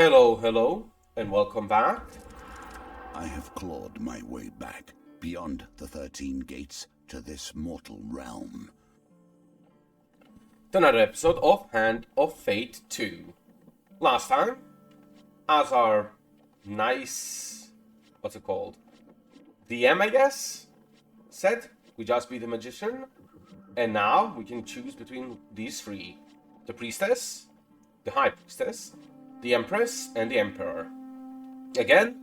Hello, and welcome back. I have clawed my way back beyond the 13 gates to this mortal realm. To another episode of Hand of Fate 2. Last time, as our nice, DM, I guess, said, we just beat the magician, and now we can choose between these three. The priestess, the high priestess, the empress, and the emperor. Again,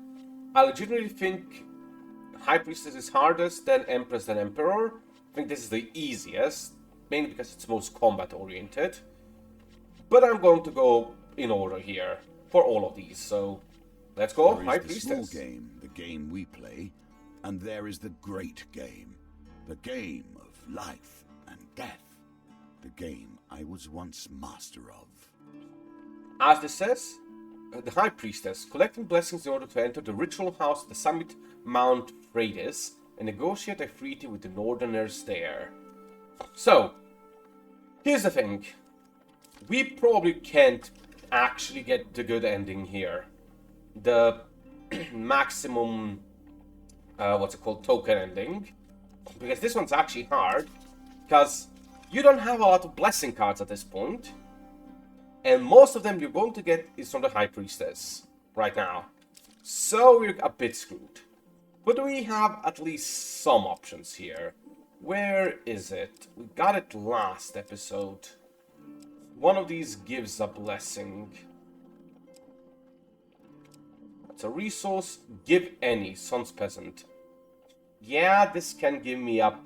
I legitimately think high priestess is hardest, then empress, then emperor. I think this is the easiest, mainly because it's most combat oriented. But I'm going to go in order here for all of these, so let's go, There high is the priestess. small game, the game we play, and there is the great game, the game of life and death, the game I was once master of. As this says, the High Priestess, collecting blessings in order to enter the ritual house at the summit Mount Freydis and negotiate a treaty with the Northerners there. So, here's the thing. We probably can't actually get the good ending here. The maximum, token ending. Because this one's actually hard. Because you don't have a lot of blessing cards at this point. And most of them you're going to get is from the High Priestess right now. So we're a bit screwed. But we have at least some options here. Where is it? We got it last episode. One of these gives a blessing. That's a resource. Give any, Sun's Peasant. Yeah, this can give me a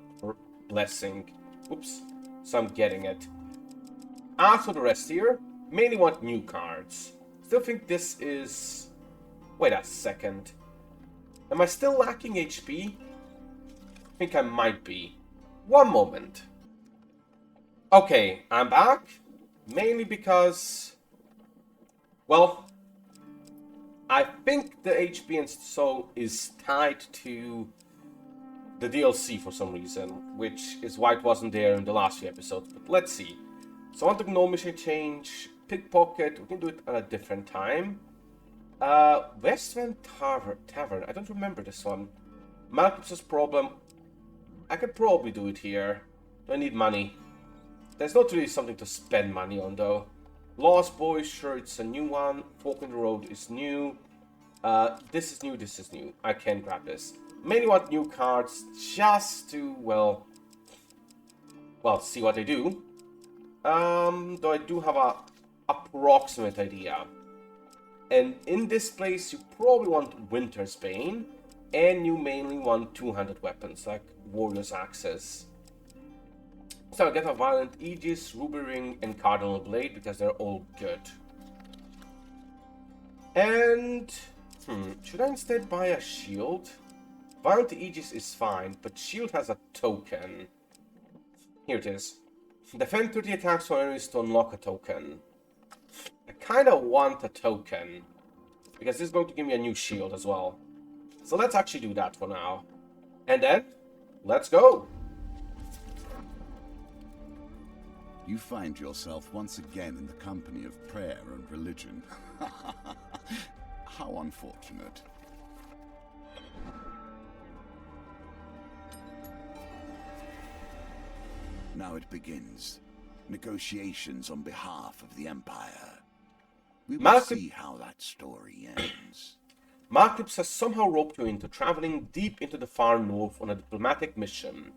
blessing. Oops. So I'm getting it. As for the rest here, mainly want new cards. Still think this is... Wait a second. Am I still lacking HP? I think I might be. One moment. Okay, I'm back. Mainly because... Well... I think the HP and so is tied to the DLC for some reason, which is why it wasn't there in the last few episodes, but let's see. So I want to Gnomish change, Pickpocket, we can do it at a different time. Westland Tavern, I don't remember this one. Malcolm's problem, I could probably do it here. Do I need money? There's not really something to spend money on though. Lost Boys, sure it's a new one. Fork in the Road is new. This is new. I can grab this. Mainly want new cards just to, well, see what they do. Though I do have a approximate idea. And in this place, you probably want Winter's Bane, and you mainly want two-handed weapons, like Warrior's Axes. So I get a Violent Aegis, Ruby Ring, and Cardinal Blade, because they're all good. And, should I instead buy a shield? Violent Aegis is fine, but shield has a token. Here it is. Defend 30 attacks on enemies to unlock a token. I kinda want a token, because this is going to give me a new shield as well. So let's actually do that for now. And then, let's go! You find yourself once again in the company of prayer and religion. How unfortunate. Now it begins. Negotiations on behalf of the Empire. We will see how that story ends. Malclips has somehow roped you into traveling deep into the far north on a diplomatic mission.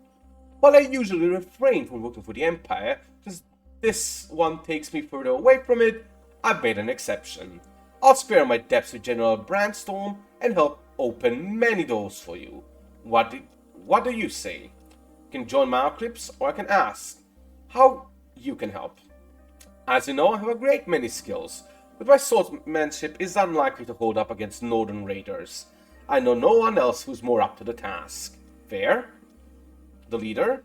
While I usually refrain from working for the Empire, because this one takes me further away from it, I've made an exception. I'll spare my debts with General Brandstorm and help open many doors for you. What do you say? You can join Malclips, or I can ask how you can help. As you know, I have a great many skills, but my swordsmanship is unlikely to hold up against Northern raiders. I know no one else who's more up to the task. Fair? The leader?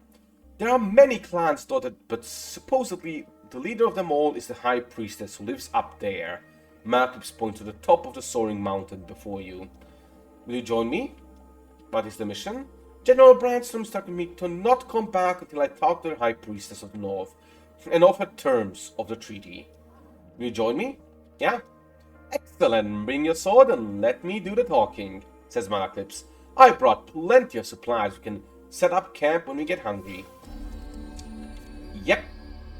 There are many clans dotted, but supposedly the leader of them all is the High Priestess who lives up there. Malclips points to the top of the soaring mountain before you. Will you join me? What is the mission? General Brandstorm instructed me to not come back until I talk to the High Priestess of the North and offer terms of the treaty. Will you join me? Yeah? Excellent, bring your sword and let me do the talking, says Malaclips. I brought plenty of supplies. We can set up camp when we get hungry. Yep.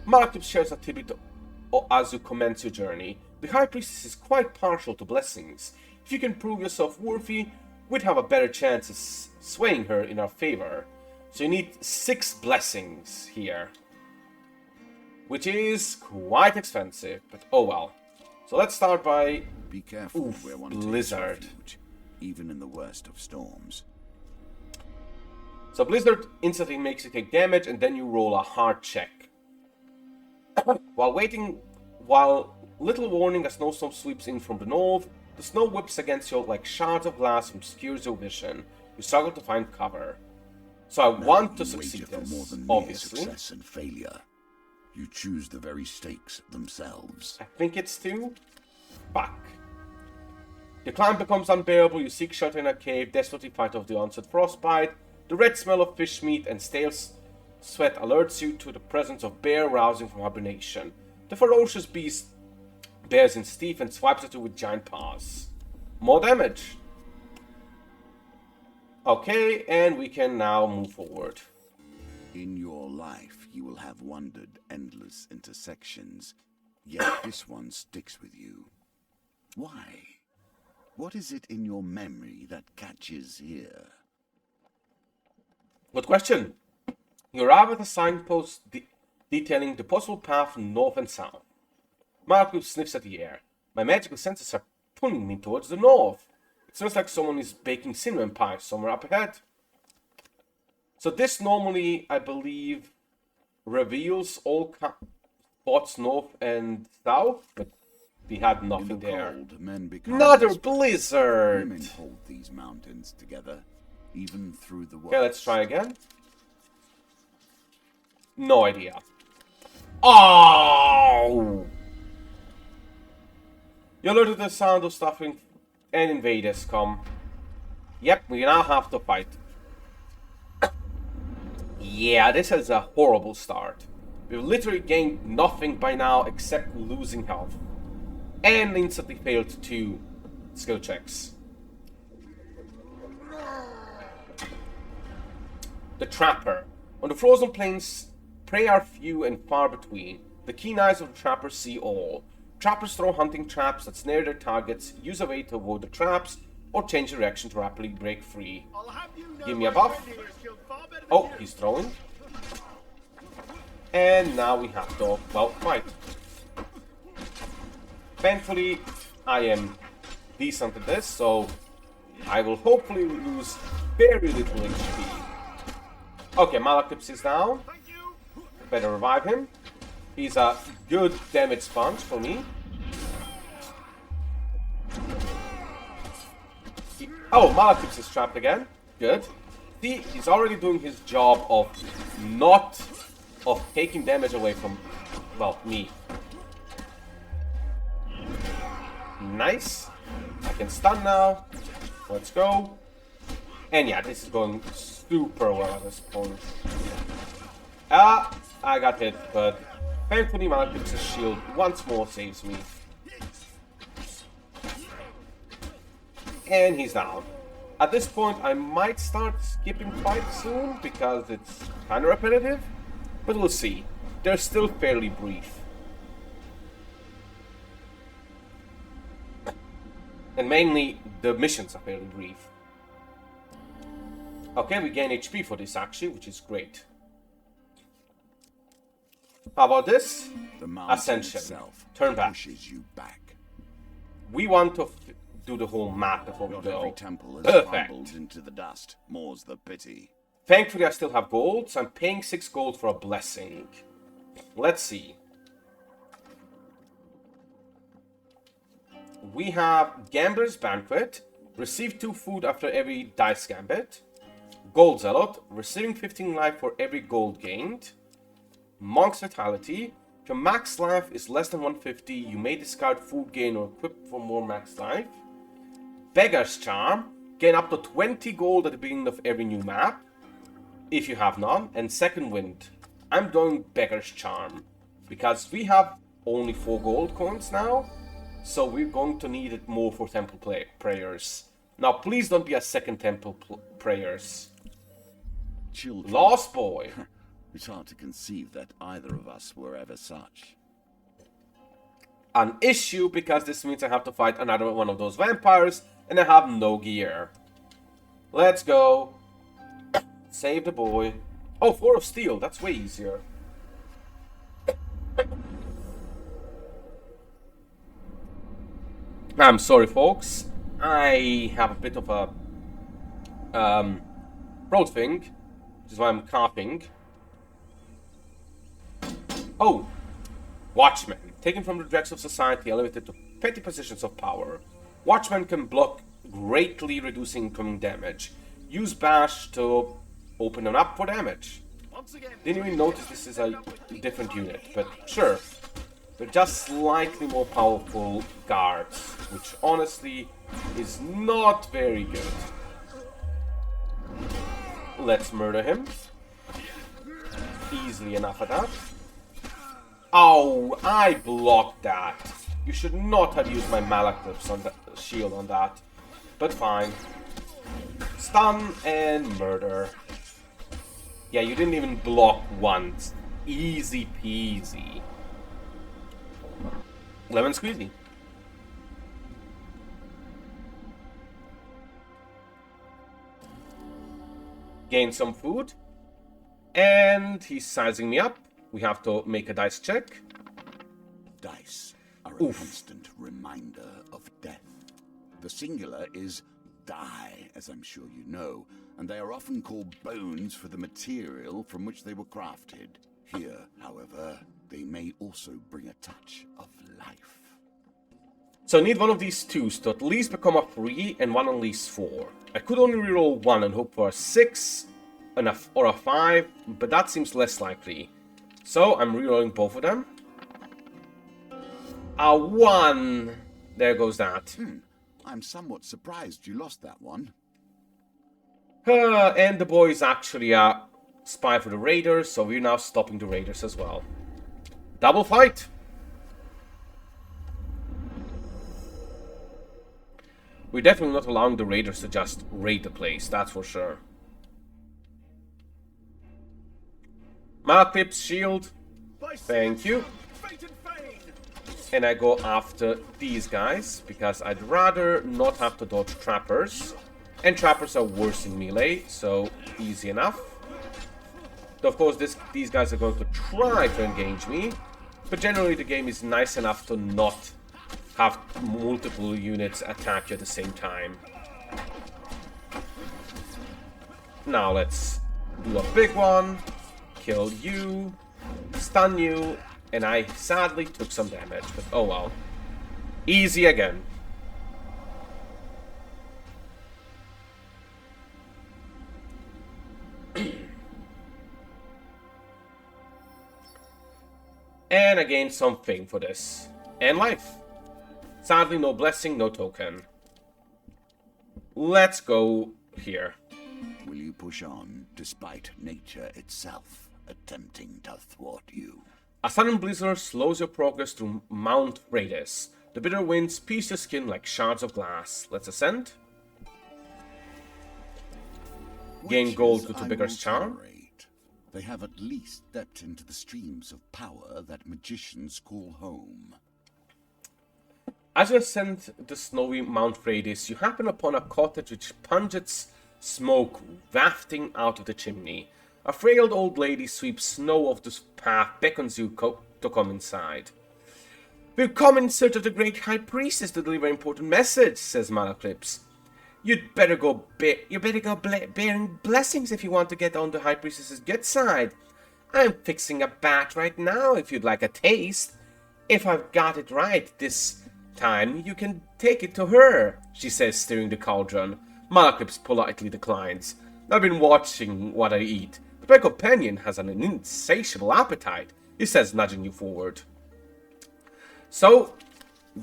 Malaclips shares a tidbit as you commence your journey. The High Priestess is quite partial to blessings. If you can prove yourself worthy, we'd have a better chance of swaying her in our favor. So you need 6 blessings here. Which is quite expensive, but oh well. So let's start by... Be careful where one Blizzard. takes refuge, even in the worst of storms. So Blizzard instantly makes you take damage, and then you roll a hard check. While little warning, a snowstorm sweeps in from the north. The snow whips against you like shards of glass and obscures your vision. You struggle to find cover. So I want to succeed for more this, than mere obviously. success and failure. You choose the very stakes themselves. I think it's 2. Fuck. The climb becomes unbearable. You seek shelter in a cave, desperately fight off the onset frostbite. The red smell of fish meat and stale sweat alerts you to the presence of bear rousing from hibernation. The ferocious beast bears in teeth and swipes at you with giant paws. More damage. Okay, and we can now move forward. In your life, you will have wandered endless intersections, yet this one sticks with you. Why? What is it in your memory that catches here? Good question. You arrive at a signpost detailing the possible path north and south. Malaclips sniffs at the air. My magical senses are pulling me towards the north. It smells like someone is baking cinnamon pie somewhere up ahead. So this normally, I believe, reveals all spots north and south, but we had nothing In the there. cold, men become Another desperate. blizzard! Women hold these mountains together, even through the worst. Okay, let's try again. No idea. Oh! You alert to the sound of stuffing and invaders come. Yep, we now have to fight. Yeah, this is a horrible start. We've literally gained nothing by now except losing health. And instantly failed 2 skill checks. The Trapper. On the frozen plains, prey are few and far between. The keen eyes of the trappers see all. Trappers throw hunting traps that snare their targets, use a way to avoid the traps, or change direction to rapidly break free. Give me a buff. Oh, he's throwing. And now we have to, well, fight. Thankfully, I am decent at this, so I will hopefully lose very little HP. Okay, Malaclips is down. Better revive him. He's a good damage sponge for me. Oh, Malaclips is trapped again. Good. See, he's already doing his job of taking damage away from, well, me. Nice. I can stun now. Let's go. And yeah, this is going super well at this point. I got hit, but thankfully Malaclips' shield once more saves me. And he's down. At this point, I might start skipping fights soon, because it's kind of repetitive. But we'll see. They're still fairly brief. And mainly, the missions are fairly brief. Okay, we gain HP for this actually, which is great. How about this? The mountain Ascension. itself Turn back. pushes you back. We want to do the whole map before we Not go. every temple is Perfect. crumbled into the dust. More's the pity. Thankfully, I still have gold, so I'm paying 6 gold for a blessing. Let's see. We have Gambler's Banquet. Receive 2 food after every dice gambit. Gold Zealot. Receiving 15 life for every gold gained. Monk's Vitality. If your max life is less than 150, you may discard food gain or equip for more max life. Beggar's Charm. Gain up to 20 gold at the beginning of every new map, if you have none. And Second Wind. I'm doing Beggar's Charm, because we have only 4 gold coins now, So we're going to need it more for temple prayers. Now, please don't be a second temple prayers. Children. Lost boy. It's hard to conceive that either of us were ever such. An issue, because this means I have to fight another one of those vampires, and I have no gear. Let's go. Save the boy. Oh, 4 of steel. That's way easier. I'm sorry, folks. I have a bit of a throat thing, which is why I'm coughing. Oh, Watchmen. Taken from the dregs of society, elevated to petty positions of power. Watchmen can block, greatly reducing incoming damage. Use Bash to open them up for damage. Didn't even notice this is a different unit, but sure. They're just slightly more powerful guards, which honestly is not very good. Let's murder him. Easily enough of that. Oh, I blocked that. You should not have used my Malaclips on the shield on that. But fine. Stun and murder. Yeah, you didn't even block once. Easy peasy. Lemon squeezy. Gain some food. And he's sizing me up. We have to make a dice check. Dice are a constant reminder of death. The singular is die, as I'm sure you know, and they are often called bones for the material from which they were crafted. Here, however, they may also bring a touch of life. So I need one of these twos to at least become a 3 and one unleash 4. I could only reroll 1 and hope for a 6 and or a 5, but that seems less likely. So I'm rerolling both of them. A 1! There goes that. I'm somewhat surprised you lost that one. And the boy is actually a spy for the raiders, so we're now stopping the raiders as well. Double fight! We're definitely not allowing the raiders to just raid the place, that's for sure. Malaclips, shield. Thank you. And I go after these guys, because I'd rather not have to dodge trappers. And trappers are worse in melee, so easy enough. Though of course these guys are going to try to engage me, but generally the game is nice enough to not have multiple units attack you at the same time. Now let's do a big one, kill you, stun you, and I sadly took some damage, but oh well. Easy again. And I gained something for this. And life. Sadly, no blessing, no token. Let's go here. Will you push on, despite nature itself attempting to thwart you? A sudden blizzard slows your progress through Mount Radius. The bitter winds pierce your skin like shards of glass. Let's ascend. Gain gold due to Bigger's charm. They have at least stepped into the streams of power that magicians call home. As you ascend the snowy Mount Radius, you happen upon a cottage with pungent smoke wafting out of the chimney. A frail old lady sweeps snow off the path, beckons you to come inside. "We've come in search of the great high priestess to deliver an important message," says Malaclips. "You'd better go bearing blessings if you want to get on the high priestess's good side. I'm fixing a bat right now if you'd like a taste. If I've got it right this time, you can take it to her," she says, stirring the cauldron. Malaclips politely declines. "I've been watching what I eat, but my companion has an insatiable appetite," he says, nudging you forward. So,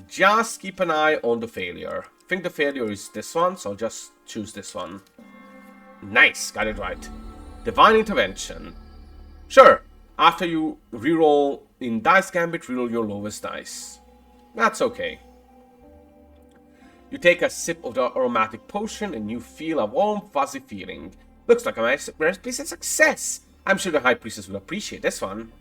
just keep an eye on the failure. I think the failure is this one, so I'll just choose this one. Nice, got it right. Divine Intervention. Sure, after you reroll in Dice Gambit, reroll your lowest dice. That's okay. You take a sip of the aromatic potion and you feel a warm, fuzzy feeling. Looks like a recipe is a success. I'm sure the High Priestess will appreciate this one.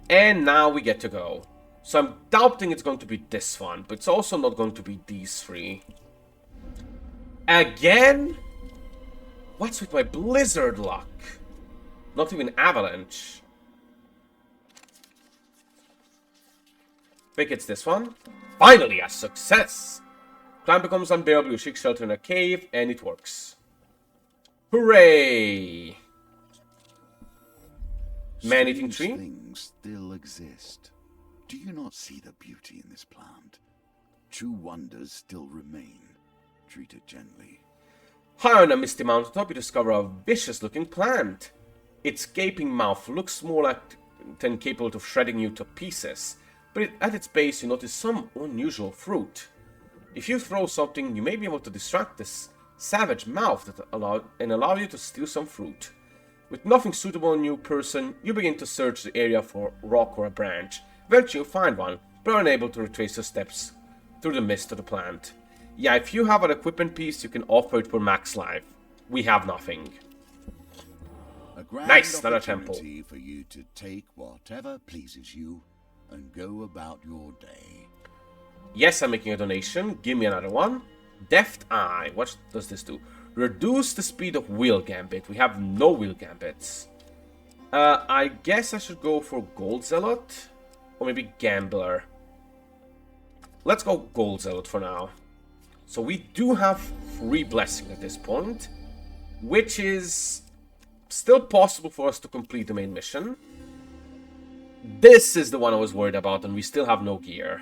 And now we get to go. So I'm doubting it's going to be this one, but it's also not going to be these three. Again? What's with my blizzard luck? Not even avalanche. Think it's this one. Finally a success! Climb becomes unbearable, you seek shelter in a cave, and it works. Hooray! Man-eating tree? Things still exist. Do you not see the beauty in this plant? True wonders still remain. Treat it gently. High on a misty mountaintop, you discover a vicious-looking plant. Its gaping mouth looks more like than capable of shredding you to pieces, but at its base you notice some unusual fruit. If you throw something, you may be able to distract this savage mouth that allow you to steal some fruit. With nothing suitable on you person, you begin to search the area for a rock or a branch. Eventually you find one, but are unable to retrace your steps through the mist of the plant. Yeah, if you have an equipment piece, you can offer it for max life. We have nothing. A grand Nice, another temple. opportunity for you to take whatever pleases you and go about your day. Yes, I'm making a donation. Give me another one. Deft Eye. What does this do? Reduce the speed of Wheel Gambit. We have no Wheel Gambits. I guess I should go for Gold Zealot. Or maybe Gambler. Let's go Gold Zealot for now. So we do have 3 blessings at this point. Which is still possible for us to complete the main mission. This is the one I was worried about, and we still have no gear.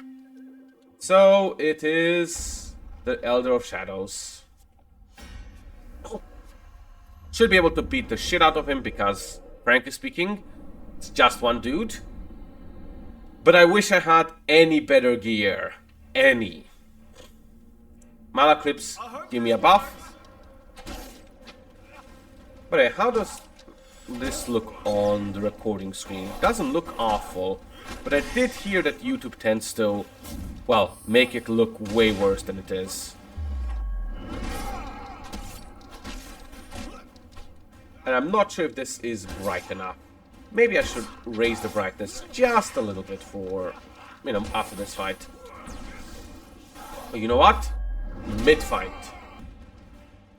So it is the Elder of Shadows. Should be able to beat the shit out of him because, frankly speaking, it's just one dude. But I wish I had any better gear. Any. Malaclips, give me a buff. But hey, how does this look on the recording screen? It doesn't look awful. But I did hear that YouTube tends to, well, make it look way worse than it is. And I'm not sure if this is bright enough. Maybe I should raise the brightness just a little bit for, you know, after this fight. But you know what? Mid-fight.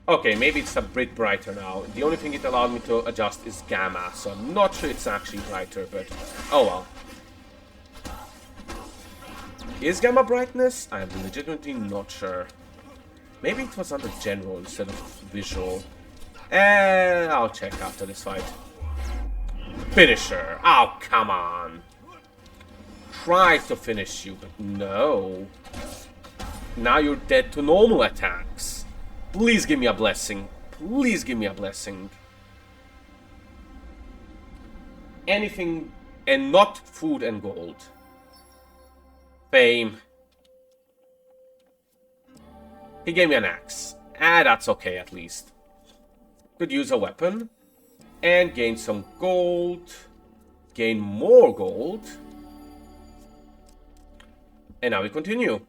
Okay, maybe it's a bit brighter now. The only thing it allowed me to adjust is gamma, so I'm not sure it's actually brighter, but oh well. Is gamma brightness? I am legitimately not sure. Maybe it was under general instead of visual. I'll check after this fight. Finisher! Oh, come on! Try to finish you, but no. Now you're dead to normal attacks. Please give me a blessing. Please give me a blessing. Anything, and not food and gold. Fame. He gave me an axe. That's okay at least. Could use a weapon. And gain some gold. Gain more gold. And now we continue.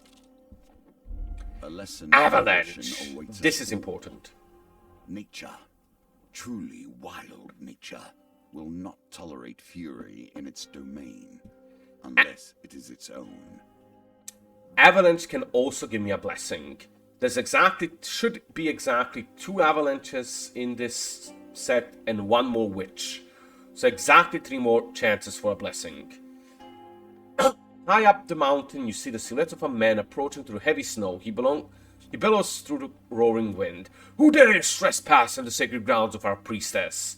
A lesson Avalanche. awaits This us is all. important. Nature, truly wild nature, will not tolerate fury in its domain, unless it is its own. Avalanche can also give me a blessing. There's should be exactly 2 avalanches in this set and 1 more witch. So exactly 3 more chances for a blessing. High up the mountain, you see the silhouette of a man approaching through heavy snow. He bellows through the roaring wind. Who dares trespass on the sacred grounds of our priestess?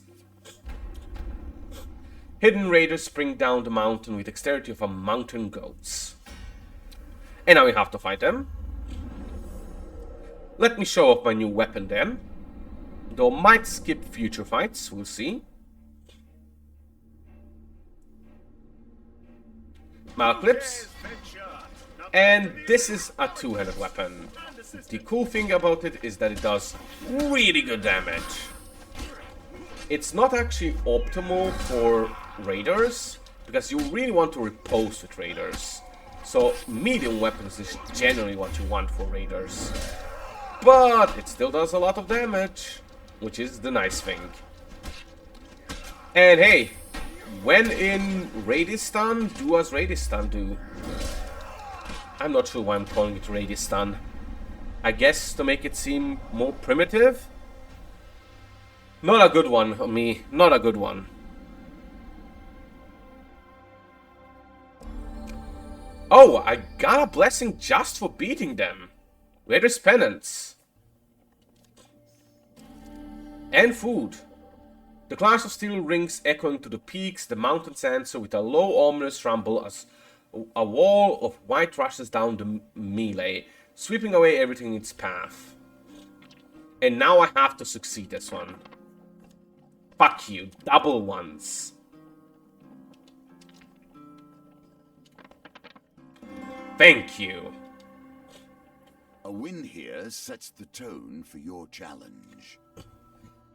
Hidden raiders spring down the mountain with dexterity of a mountain goats. And now we have to fight them. Let me show off my new weapon then. Though I might skip future fights, we'll see. Malclips. And this is a 2-handed weapon. The cool thing about it is that it does really good damage. It's not actually optimal for raiders, because you really want to repose with raiders. So medium weapons is generally what you want for raiders. But it still does a lot of damage, which is the nice thing. And hey, when in Raidistan, do as Raidistan do. I'm not sure why I'm calling it Raidistan. I guess to make it seem more primitive? Not a good one on me, not a good one. Oh, I got a blessing just for beating them. Raider's Penance. And food. The clash of steel rings echoing to the peaks, the mountains answer with a low ominous rumble as a wall of white rushes down the melee, sweeping away everything in its path. And now I have to succeed this one. Fuck you, double ones. Thank you. A win here sets the tone for your challenge.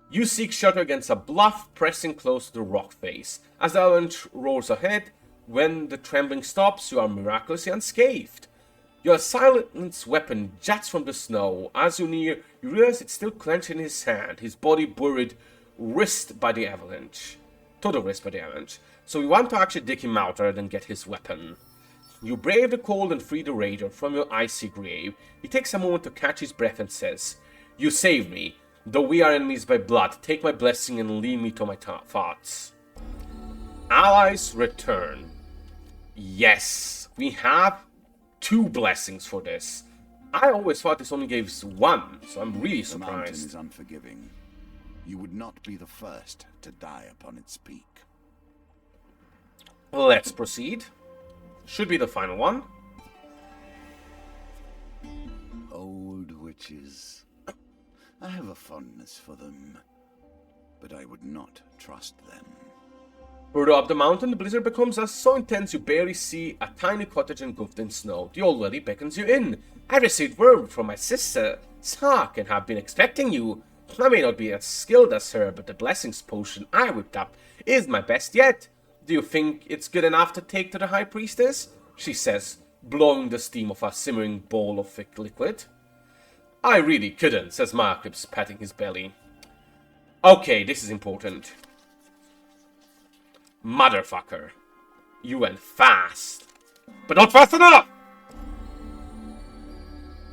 You seek shelter against a bluff, pressing close to the rock face. As the avalanche roars ahead, when the trembling stops, you are miraculously unscathed. Your silenced weapon jets from the snow. As you near, you realize it's still clenched in his hand, his body buried wrist by the avalanche. Total wrist by the avalanche. So you want to actually dig him out rather than get his weapon. You brave the cold and free the raider from your icy grave. He takes a moment to catch his breath and says, "You saved me. Though we are enemies by blood, take my blessing and lead me to my thoughts." Allies return. Yes, we have 2 blessings for this. I always thought this only gives 1, so I'm really The mountain surprised. is unforgiving. You would not be the first to die upon its peak. Let's proceed. Should be the final one. Old witches. I have a fondness for them, but I would not trust them. Further up the mountain, the blizzard becomes so intense you barely see a tiny cottage engulfed in snow. The old lady beckons you in. "I received word from my sister, Sark, and have been expecting you. I may not be as skilled as her, but the blessings potion I whipped up is my best yet. Do you think it's good enough to take to the High Priestess?" she says, blowing the steam of a simmering bowl of thick liquid. "I really couldn't," says Marcus, patting his belly. Okay, this is important. Motherfucker. You went fast. But not fast enough!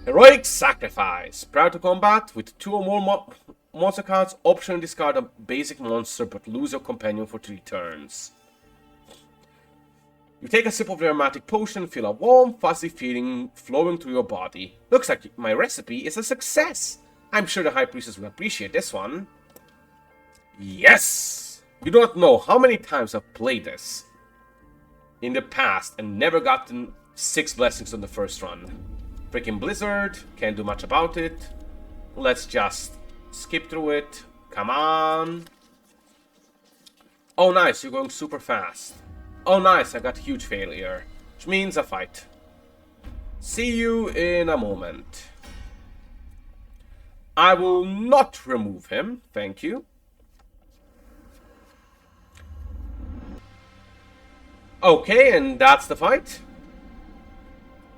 Heroic Sacrifice. Prior to combat, with 2 or more monster cards, optionally discard a basic monster but lose your companion for 3 turns. You take a sip of the aromatic potion, feel a warm, fuzzy feeling flowing through your body. Looks like my recipe is a success. I'm sure the High Priestess will appreciate this one. Yes! You do not know how many times I've played this in the past and never gotten 6 blessings on the first run. Freaking Blizzard, can't do much about it. Let's just skip through it. Come on. Oh nice, you're going super fast. Oh nice, I got huge failure, which means a fight. See you in a moment. I will not remove him, thank you. Okay, and that's the fight.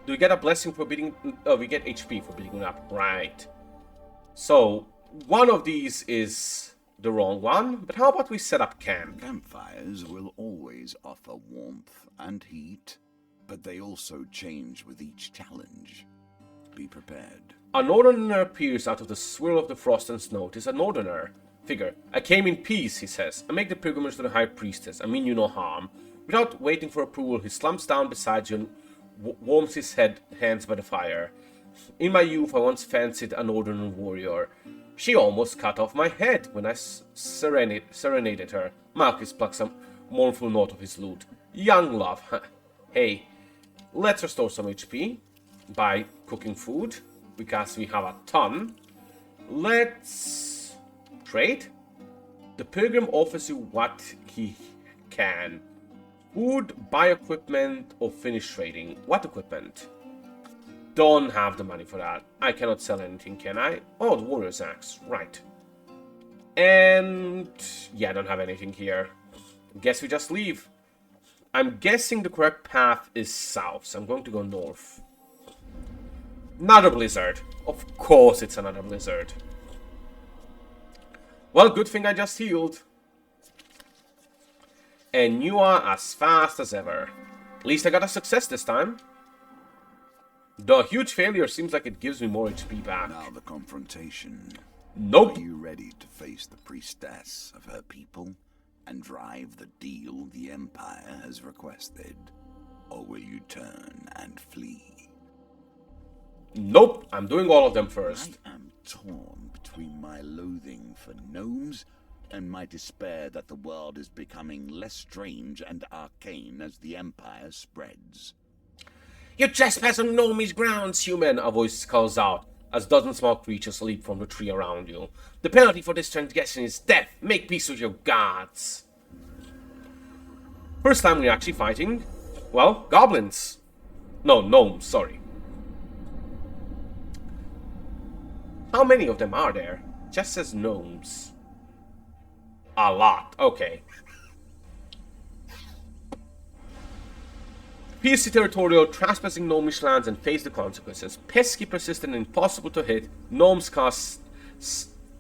Do we get a blessing for beating... Oh, we get HP for beating him up, right. So, one of these is the wrong one, but how about we set up camp? Campfires will always offer warmth and heat, but they also change with each challenge. Be prepared. A northerner appears out of the swirl of the frost and snow. It is a northerner figure. "I came in peace," he says. "I make the pilgrimage to the High Priestess. I mean you no harm." Without waiting for approval, he slumps down beside you and warms his hands by the fire. "In my youth, I once fancied a northern warrior. She almost cut off my head when I serenaded her." Marcus plucks a mournful note of his lute. "Young love. Hey, let's restore some HP by cooking food, because we have a ton. Let's trade. The pilgrim offers you what he can. Food, buy equipment, or finish trading. What equipment? Don't have the money for that. I cannot sell anything, can I? Oh, the warrior's axe. Right. And... yeah, I don't have anything here. Guess we just leave. I'm guessing the correct path is south, so I'm going to go north. Another blizzard. Of course it's another blizzard. Well, good thing I just healed. And you are as fast as ever. At least I got a success this time. The huge failure seems like it gives me more HP back. Now the confrontation. Nope. Are you ready to face the priestess of her people and drive the deal the Empire has requested? Or will you turn and flee? Nope, I'm doing all of them first. I am torn between my loathing for gnomes and my despair that the world is becoming less strange and arcane as the Empire spreads. You trespass on Nomi's grounds, human, a voice calls out, as dozens more creatures leap from the tree around you. The penalty for this transgression is death. Make peace with your gods. First time we're actually fighting, well, goblins. No, gnomes, sorry. How many of them are there? Just says gnomes. A lot, okay. PC territorial, trespassing gnomish lands and face the consequences. Pesky, persistent, and impossible to hit. Gnomes cast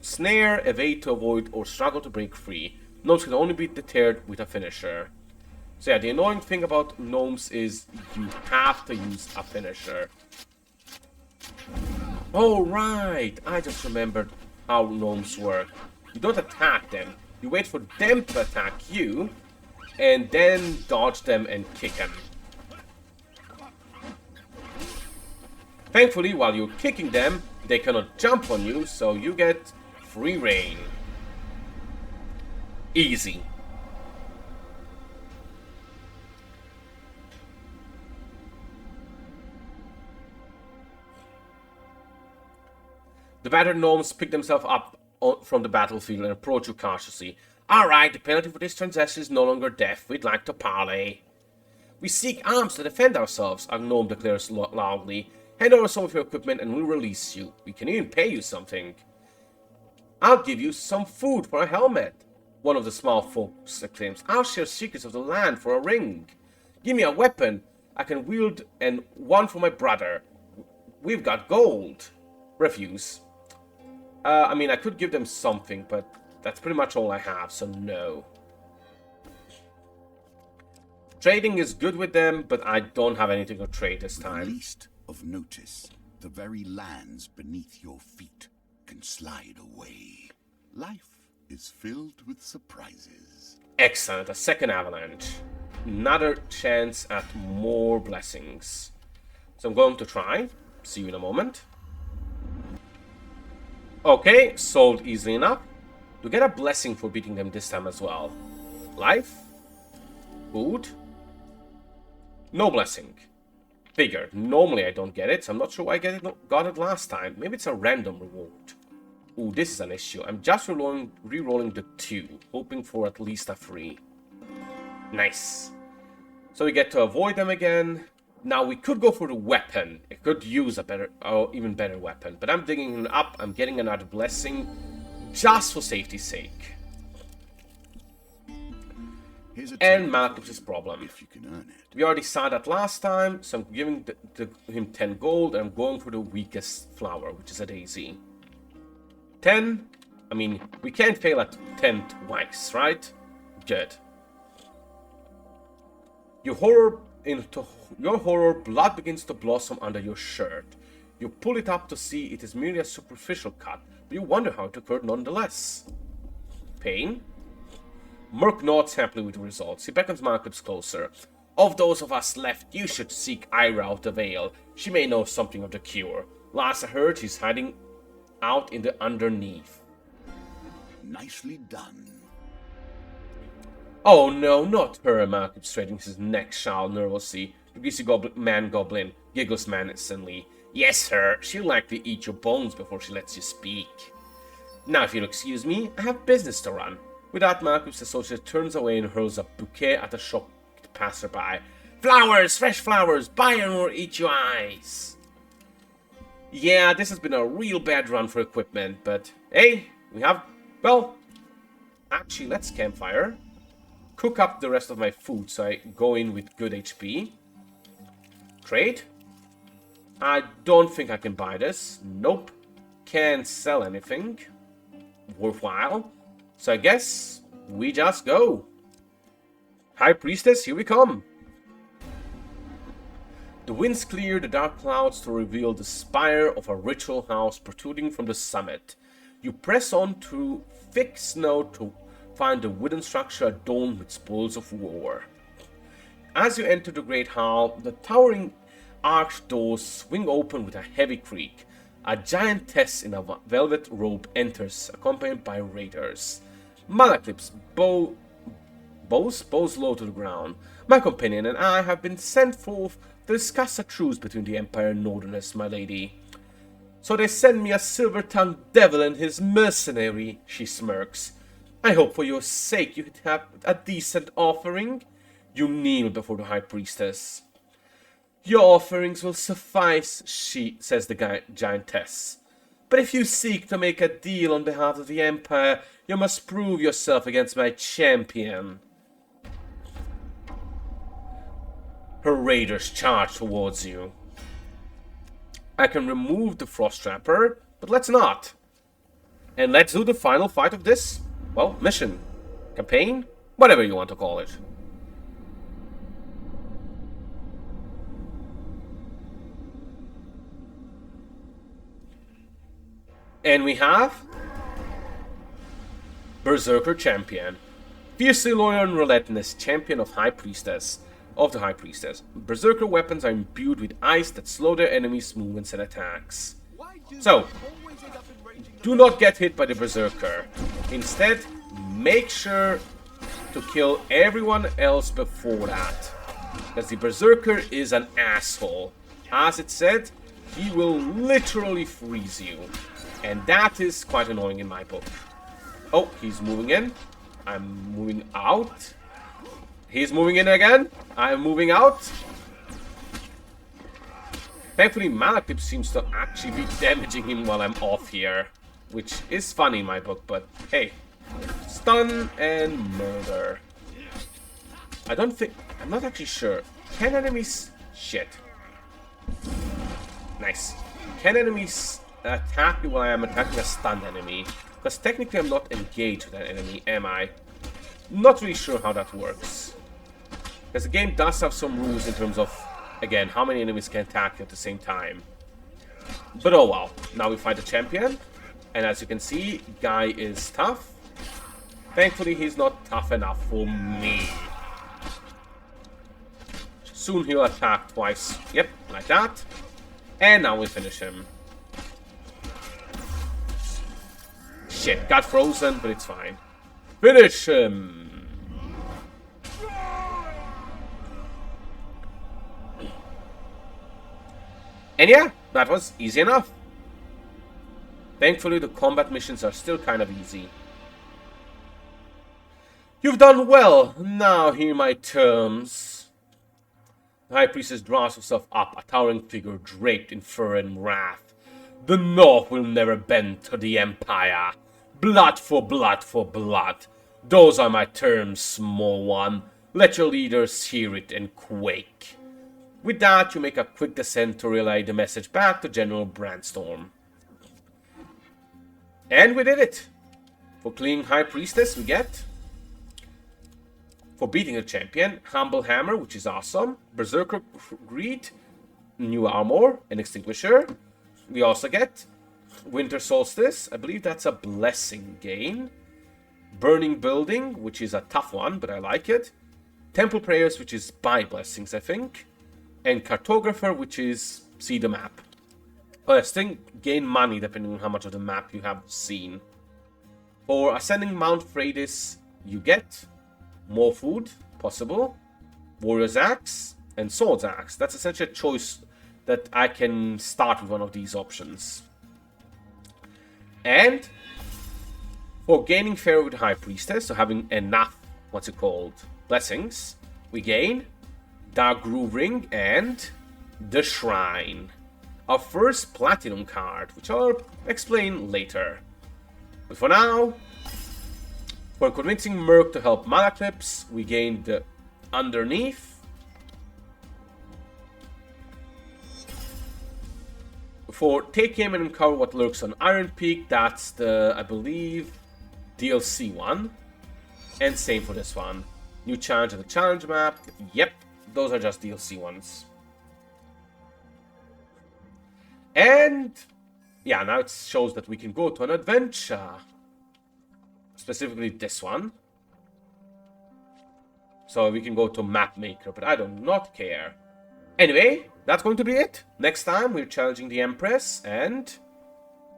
snare, evade to avoid, or struggle to break free. Gnomes can only be deterred with a finisher. So yeah, the annoying thing about gnomes is you have to use a finisher. Oh right, I just remembered how gnomes work. You don't attack them. You wait for them to attack you, and then dodge them and kick them. Thankfully, while you're kicking them, they cannot jump on you, so you get free reign. Easy. The battered gnomes pick themselves up from the battlefield and approach you cautiously. Alright, the penalty for this transaction is no longer death. We'd like to parley. We seek arms to defend ourselves, a gnome declares loudly. Hand over some of your equipment and we'll release you. We can even pay you something. I'll give you some food for a helmet, one of the small folks exclaims. I'll share secrets of the land for a ring. Give me a weapon I can wield and one for my brother. We've got gold. Refuse. I mean, I could give them something, but that's pretty much all I have, so no. Trading is good with them, but I don't have anything to trade this time. Least of notice, the very lands beneath your feet can slide away. Life is filled with surprises. Excellent, a second avalanche. Another chance at more blessings. So I'm going to try. See you in a moment. Okay, solved easily enough. To get a blessing for beating them this time as well. Life. Food. No blessing. Figured. Normally I don't get it, so I'm not sure why I got it last time. Maybe it's a random reward. Ooh, this is an issue. I'm just re-rolling the 2, hoping for at least a 3. Nice. So we get to avoid them again. Now we could go for the weapon. I could use a better, even better weapon. But I'm digging it up. I'm getting another blessing, just for safety's sake. And Malcolm's problem. If you can earn it. We already saw that last time, so I'm giving him 10 gold, and I'm going for the weakest flower, which is a daisy. 10? I mean, we can't fail at 10 twice, right? Good. Your horror, blood begins to blossom under your shirt. You pull it up to see it is merely a superficial cut, but you wonder how it occurred nonetheless. Pain? Merc nods happily with the results. He beckons Malcolm closer. Of those of us left, you should seek Ira of the Vale. She may know something of the cure. Last I heard, she's hiding out in the underneath. Nicely done. Oh no, not her, Malcolm straightening his neck shawl nervously. The greasy goblin giggles menacingly. Yes, her. She'll likely eat your bones before she lets you speak. Now, if you'll excuse me, I have business to run. With that, Malcolm's associate turns away and hurls a bouquet at the shocked passerby. Flowers! Fresh flowers! Buy and or eat your eyes! Yeah, this has been a real bad run for equipment, but hey, we have... Well, actually, let's campfire. cook up the rest of my food, so I go in with good HP. Trade. I don't think I can buy this. Nope. Can't sell anything worthwhile. So I guess we just go. High Priestess, here we come. The winds clear the dark clouds to reveal the spire of a ritual house protruding from the summit. You press on through thick snow to find a wooden structure adorned with spoils of war. As you enter the great hall, the towering arched doors swing open with a heavy creak. A giantess in a velvet robe enters, accompanied by raiders. Malaklips bows low to the ground. My companion and I have been sent forth to discuss a truce between the Empire and Northerners, my lady. So they send me a silver-tongued devil and his mercenary, she smirks. I hope for your sake you have a decent offering. You kneel before the High Priestess. Your offerings will suffice, says the giantess. But if you seek to make a deal on behalf of the Empire, you must prove yourself against my champion. Her raiders charge towards you. I can remove the Frost Trapper, but let's not. And let's do the final fight of this, well, mission, campaign, whatever you want to call it. And we have Berserker Champion. Fiercely loyal and relentless champion of the High Priestess. Berserker weapons are imbued with ice that slow their enemies' movements and attacks. So, do not get hit by the Berserker. Instead, make sure to kill everyone else before that. Because the Berserker is an asshole. As it said, he will literally freeze you. And that is quite annoying in my book. Oh, he's moving in. I'm moving out. He's moving in again. I'm moving out. Thankfully, Malaklips seems to actually be damaging him while I'm off here. Which is funny in my book, but hey. Stun and murder. I'm not actually sure. Can enemies... Shit. Nice. Can enemies attack me while I am attacking a stunned enemy? Because technically I'm not engaged with that enemy, am I? Not really sure how that works. Because the game does have some rules in terms of, again, how many enemies can attack you at the same time. But oh well. Now we fight the champion. And as you can see, guy is tough. Thankfully, he's not tough enough for me. Soon he'll attack twice. Yep, like that. And now we finish him. Shit, got frozen, but it's fine. Finish him! And yeah, that was easy enough. Thankfully, the combat missions are still kind of easy. You've done well. Now hear my terms. The High Priestess draws herself up, a towering figure draped in fur and wrath. The North will never bend to the Empire. Blood for blood for blood. Those are my terms, small one. Let your leaders hear it and quake. With that, you make a quick descent to relay the message back to General Brandstorm. And we did it. For killing High Priestess, we get... For beating a champion, Humble Hammer, which is awesome. Berserker Greed, new armor, and Extinguisher. We also get Winter Solstice. I believe that's a blessing gain. Burning Building, which is a tough one, but I like it. Temple Prayers, which is buy blessings, I think. And Cartographer, which is see the map. Questing, gain money depending on how much of the map you have seen. For ascending Mount Freydis, you get more food, possible, Warrior's Axe, and Sword's Axe. That's essentially a choice that I can start with one of these options. And for gaining favor with High Priestess, so having enough, what's it called, blessings, we gain Dark Groove Ring and the Shrine. Our first Platinum card, which I'll explain later. But for now, For convincing Merc to help Malaclips, we gained the underneath. For take aim and uncover what lurks on Iron Peak, that's the, I believe, DLC one. And same for this one. New challenge of the challenge map. Yep, those are just DLC ones. And yeah, now it shows that we can go to an adventure. Specifically this one. So we can go to Map Maker, but I do not care. Anyway, that's going to be it. Next time we're challenging the Empress and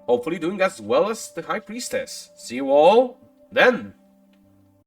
hopefully doing as well as the High Priestess. See you all then.